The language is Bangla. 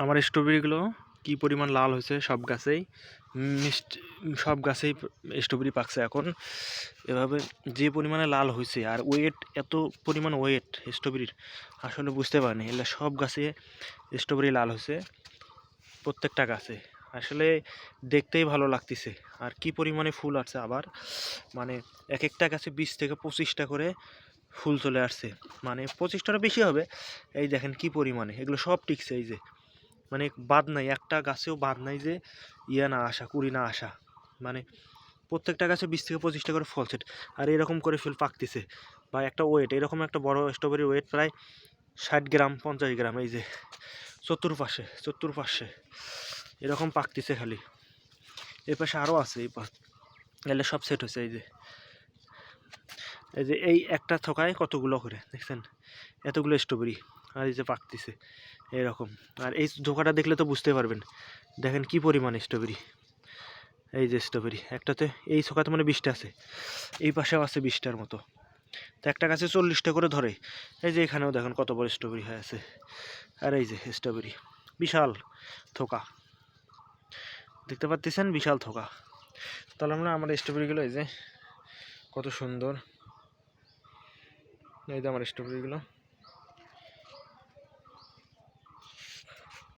আমার স্ট্রবেরিগুলো কি পরিমাণ লাল হয়েছে সব গাছেই, মিষ্টি সব গাছেই স্ট্রবেরি পাকছে এখন। এভাবে যে পরিমাণে লাল হয়েছে আর ওয়েট, এত পরিমাণ ওয়েট স্ট্রবেরির আসলে বুঝতে পারিনি। এগুলো সব গাছে স্ট্রবেরি লাল হয়েছে, প্রত্যেকটা গাছে। আসলে দেখতেই ভালো লাগতেছে। আর কি পরিমাণে ফুল আসছে আবার, মানে এক একটা গাছে 20 থেকে 25টা করে ফুল চলে আসছে, মানে 25টারও বেশি হবে। এই দেখেন কি পরিমাণে, এগুলো সব টিকছে। এই যে মানে বাদ নাই, একটা গাছেও বাদ নাই যে না আসা, কুড়ি না আসা। মানে প্রত্যেকটা গাছে 20 থেকে 25টা করে ফল সেট। আর এরকম করে ফুল পাকতেছে। বা একটা ওয়েট, এরকম একটা বড় স্ট্রবেরি ওয়েট প্রায় 60 গ্রাম 50 গ্রাম। এই যে চতুর্পাশে এরকম পাকতেছে খালি। এই পাশে আরও আছে, এই পাশ এলে সব সেট হয়েছে। এই যে এই একটা থোকায় কতগুলো করে দেখছেন, এতগুলো স্ট্রবেরি। আর এই যে পাকতেছে এরকম। আর এই ধোকাটা দেখলে তো বুঝতে পারবেন, দেখেন কি পরিমাণ স্ট্রবেরি। এই যে স্ট্রবেরি একটাতে, এই থোকাতে মানে 20টা আছে, এই পাশেও আছে 20টার মতো। তো একটা গাছে 40টা করে ধরে। এই যে এখানেও দেখেন কত বড় স্ট্রবেরি হয়ে আছে। আর এই যে স্ট্রবেরি বিশাল থোকা, দেখতে পাচ্ছেন, বিশাল থোকা। তাহলে আমরা আমার স্ট্রবেরিগুলো এই যে কত সুন্দর, এই যে আমার স্ট্রবেরিগুলো।